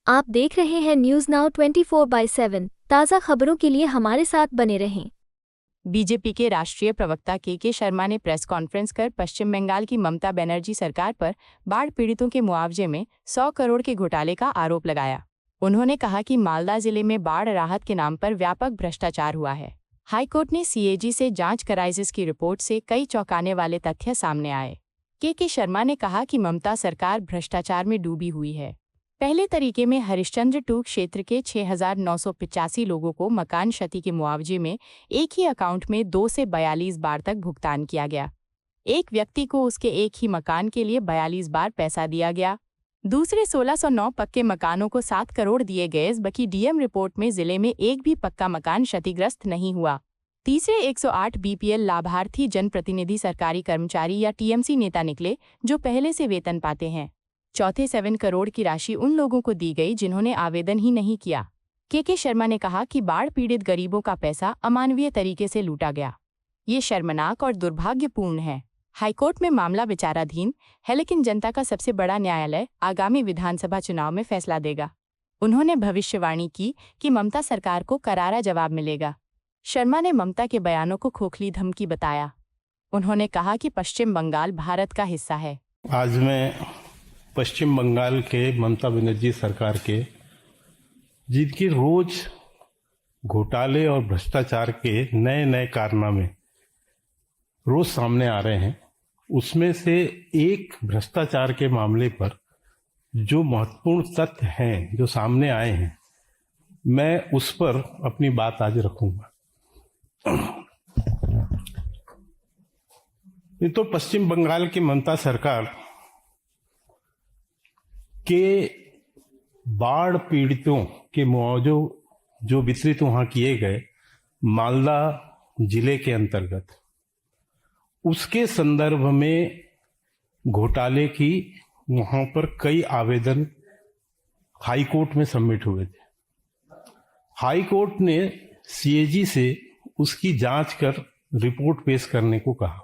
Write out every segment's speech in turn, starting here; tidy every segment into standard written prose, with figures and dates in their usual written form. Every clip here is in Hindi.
आप देख रहे हैं न्यूज नाउ 24/7 ताज़ा खबरों के लिए हमारे साथ बने रहें। बीजेपी के राष्ट्रीय प्रवक्ता के शर्मा ने प्रेस कॉन्फ्रेंस कर पश्चिम बंगाल की ममता बनर्जी सरकार पर बाढ़ पीड़ितों के मुआवजे में 100 करोड़ के घोटाले का आरोप लगाया। उन्होंने कहा कि मालदा जिले में बाढ़ राहत के नाम पर व्यापक भ्रष्टाचार हुआ है। हाईकोर्ट ने सीएजी से जांच कराई, जिसकी रिपोर्ट से कई चौंकाने वाले तथ्य सामने आए। के शर्मा ने कहा कि ममता सरकार भ्रष्टाचार में डूबी हुई है। पहले तरीके में हरिश्चंद्र 2 क्षेत्र के 6,985 लोगों को मकान क्षति के मुआवजे में एक ही अकाउंट में 2 से 42 बार तक भुगतान किया गया। एक व्यक्ति को उसके एक ही मकान के लिए 42 बार पैसा दिया गया। दूसरे 1609 पक्के मकानों को 7 करोड़ दिए गए, जबकि डीएम रिपोर्ट में जिले में एक भी पक्का मकान क्षतिग्रस्त नहीं हुआ। तीसरे 108 बीपीएल लाभार्थी जनप्रतिनिधि सरकारी कर्मचारी या टीएमसी नेता निकले, जो पहले से वेतन पाते हैं। चौथे 7 करोड़ की राशि उन लोगों को दी गई जिन्होंने आवेदन ही नहीं किया। के शर्मा ने कहा कि बाढ़ पीड़ित गरीबों का पैसा अमानवीय तरीके से लूटा गया। ये शर्मनाक और दुर्भाग्यपूर्ण है। हाईकोर्ट में मामला विचाराधीन है, लेकिन जनता का सबसे बड़ा न्यायालय आगामी विधानसभा चुनाव में फैसला देगा। उन्होंने भविष्यवाणी की कि ममता सरकार को करारा जवाब मिलेगा। शर्मा ने ममता के बयानों को खोखली धमकी बताया। उन्होंने कहा कि पश्चिम बंगाल भारत का हिस्सा है। आज मैं पश्चिम बंगाल के ममता बनर्जी सरकार के जिनकी रोज घोटाले और भ्रष्टाचार के नए नए कारनामे रोज सामने आ रहे हैं, उसमें से एक भ्रष्टाचार के मामले पर जो महत्वपूर्ण तथ्य हैं जो सामने आए हैं, मैं उस पर अपनी बात आज रखूंगा। ये तो पश्चिम बंगाल की ममता सरकार के बाढ़ पीड़ितों के मुआवजे जो वितरित वहां किए गए मालदा जिले के अंतर्गत, उसके संदर्भ में घोटाले की वहां पर कई आवेदन हाई कोर्ट में सबमिट हुए थे। हाई कोर्ट ने सीएजी से उसकी जांच कर रिपोर्ट पेश करने को कहा।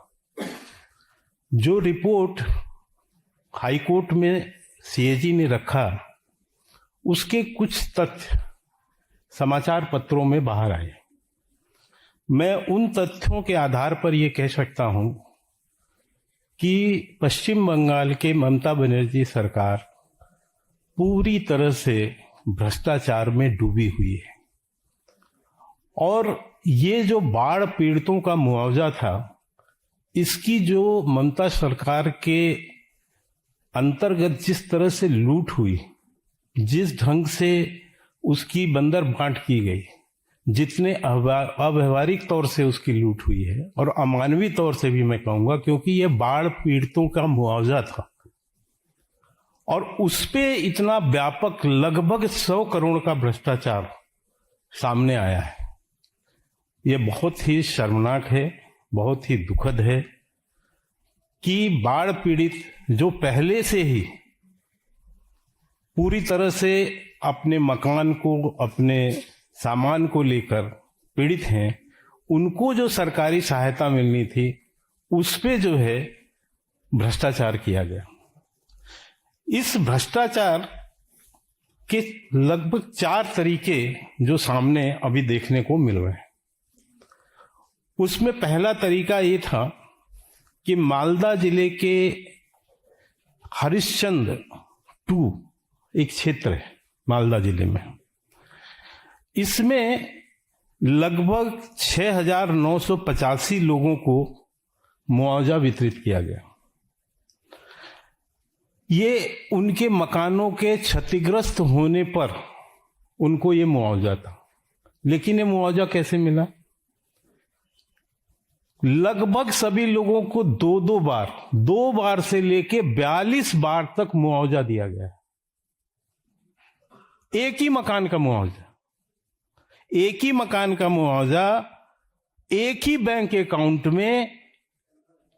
जो रिपोर्ट हाई कोर्ट में सीएजी ने रखा, उसके कुछ तथ्य समाचार पत्रों में बाहर आए। मैं उन तथ्यों के आधार पर यह कह सकता हूं कि पश्चिम बंगाल के ममता बनर्जी सरकार पूरी तरह से भ्रष्टाचार में डूबी हुई है। और ये जो बाढ़ पीड़ितों का मुआवजा था, इसकी जो ममता सरकार के अंतर्गत जिस तरह से लूट हुई, जिस ढंग से उसकी बंदर बांट की गई, जितने अव्यवहारिक तौर से उसकी लूट हुई है और अमानवीय तौर से भी मैं कहूंगा, क्योंकि यह बाढ़ पीड़ितों का मुआवजा था और उस पे इतना व्यापक लगभग 100 करोड़ का भ्रष्टाचार सामने आया है। यह बहुत ही शर्मनाक है, बहुत ही दुखद है कि बाढ़ पीड़ित जो पहले से ही पूरी तरह से अपने मकान को, अपने सामान को लेकर पीड़ित हैं, उनको जो सरकारी सहायता मिलनी थी उस पे जो है भ्रष्टाचार किया गया। इस भ्रष्टाचार के लगभग 4 तरीके जो सामने अभी देखने को मिल रहे हैं। उसमें पहला तरीका ये था कि मालदा जिले के हरिश्चंद्र 2 एक क्षेत्र है मालदा जिले में, इसमें लगभग 6,985 लोगों को मुआवजा वितरित किया गया। ये उनके मकानों के क्षतिग्रस्त होने पर उनको ये मुआवजा था। लेकिन ये मुआवजा कैसे मिला? लगभग सभी लोगों को 2 बार से लेके 42 बार तक मुआवजा दिया गया। एक ही मकान का मुआवजा, एक ही मकान का मुआवजा एक ही बैंक अकाउंट में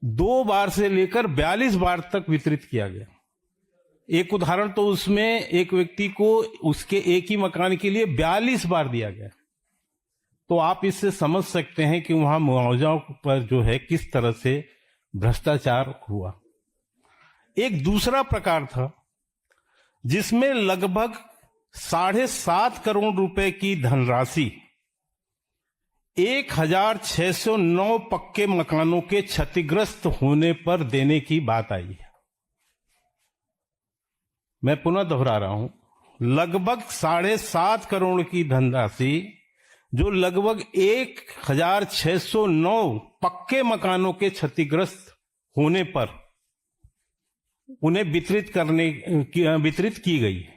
2 बार से लेकर 42 बार तक वितरित किया गया। एक उदाहरण तो उसमें एक व्यक्ति को उसके एक ही मकान के लिए 42 बार दिया गया। तो आप इससे समझ सकते हैं कि वहां मुआवजाओं पर जो है किस तरह से भ्रष्टाचार हुआ। एक दूसरा प्रकार था जिसमें लगभग 7.5 करोड़ रुपए की धनराशि 1609 पक्के मकानों के क्षतिग्रस्त होने पर देने की बात आई है। मैं पुनः दोहरा रहा हूं, लगभग 7.5 करोड़ की धनराशि जो लगभग 1609 पक्के मकानों के क्षतिग्रस्त होने पर उन्हें वितरित की गई,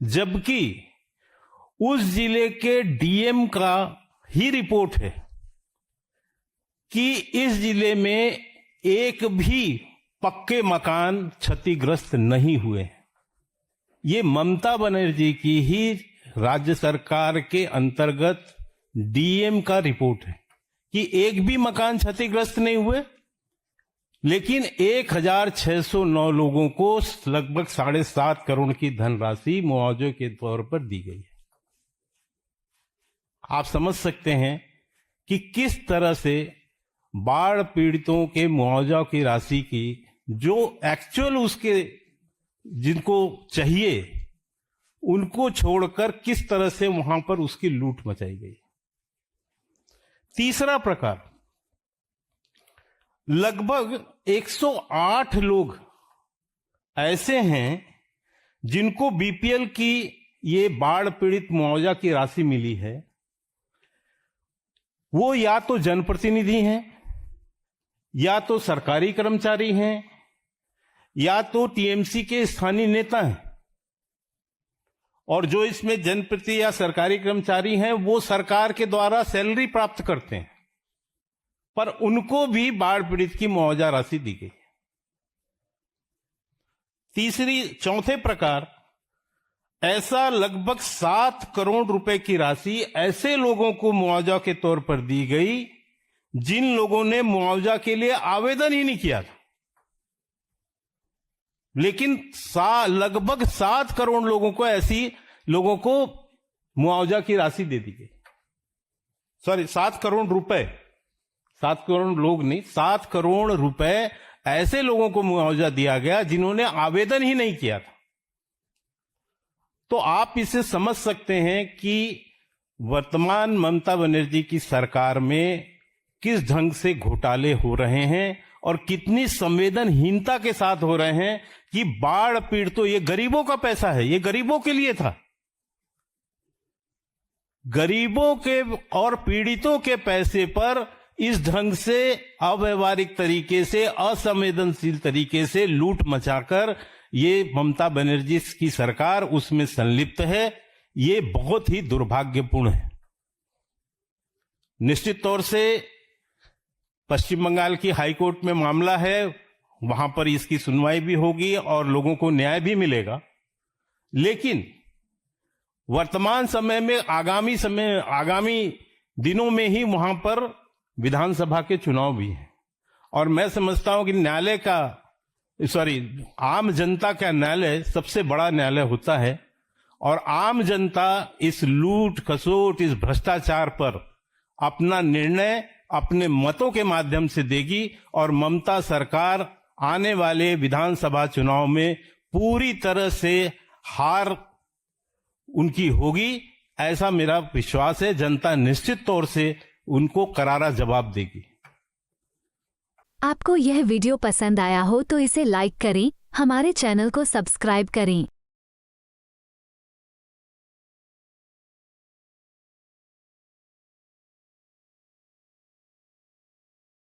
जबकि उस जिले के डीएम का ही रिपोर्ट है कि इस जिले में एक भी पक्के मकान क्षतिग्रस्त नहीं हुए। ये ममता बनर्जी की ही राज्य सरकार के अंतर्गत डीएम का रिपोर्ट है कि एक भी मकान क्षतिग्रस्त नहीं हुए, लेकिन 1609 लोगों को लगभग 7.5 करोड़ की धनराशि मुआवजे के तौर पर दी गई है। आप समझ सकते हैं कि किस तरह से बाढ़ पीड़ितों के मुआवजा की राशि की जो एक्चुअल उसके जिनको चाहिए उनको छोड़कर किस तरह से वहां पर उसकी लूट मचाई गई। तीसरा प्रकार, लगभग 108 लोग ऐसे हैं जिनको बीपीएल की ये बाढ़ पीड़ित मुआवजा की राशि मिली है। वो या तो जनप्रतिनिधि हैं, या तो सरकारी कर्मचारी हैं, या तो टीएमसी के स्थानीय नेता हैं। और जो इसमें जनप्रति या सरकारी कर्मचारी हैं वो सरकार के द्वारा सैलरी प्राप्त करते हैं, पर उनको भी बाढ़ पीड़ित की मुआवजा राशि दी गई। चौथे प्रकार, ऐसा लगभग 7 करोड़ रुपए की राशि ऐसे लोगों को मुआवजा के तौर पर दी गई जिन लोगों ने मुआवजा के लिए आवेदन ही नहीं किया था, लेकिन लगभग 7 करोड़ लोगों को लोगों को मुआवजा की राशि दे दी गई। 7 करोड़ रुपए, 7 करोड़ लोग नहीं, 7 करोड़ रुपए ऐसे लोगों को मुआवजा दिया गया जिन्होंने आवेदन ही नहीं किया था। तो आप इसे समझ सकते हैं कि वर्तमान ममता बनर्जी की सरकार में किस ढंग से घोटाले हो रहे हैं और कितनी संवेदनहीनता के साथ हो रहे हैं कि बाढ़ पीड़ितों, ये गरीबों का पैसा है, ये गरीबों के लिए था। गरीबों के और पीड़ितों के पैसे पर इस ढंग से अव्यवहारिक तरीके से, असंवेदनशील तरीके से लूट मचाकर ये ममता बनर्जी की सरकार उसमें संलिप्त है। ये बहुत ही दुर्भाग्यपूर्ण है। निश्चित तौर से पश्चिम बंगाल की हाईकोर्ट में मामला है, वहां पर इसकी सुनवाई भी होगी और लोगों को न्याय भी मिलेगा। लेकिन वर्तमान समय में, आगामी दिनों में ही वहां पर विधानसभा के चुनाव भी हैं और मैं समझता हूं कि आम जनता का न्यायालय सबसे बड़ा न्यायालय होता है और आम जनता इस लूट खसोट, इस भ्रष्टाचार पर अपना निर्णय अपने मतों के माध्यम से देगी और ममता सरकार आने वाले विधानसभा चुनाव में पूरी तरह से हार उनकी होगी, ऐसा मेरा विश्वास है। जनता निश्चित तौर से उनको करारा जवाब देगी। आपको यह वीडियो पसंद आया हो तो इसे लाइक करें, हमारे चैनल को सब्सक्राइब करें।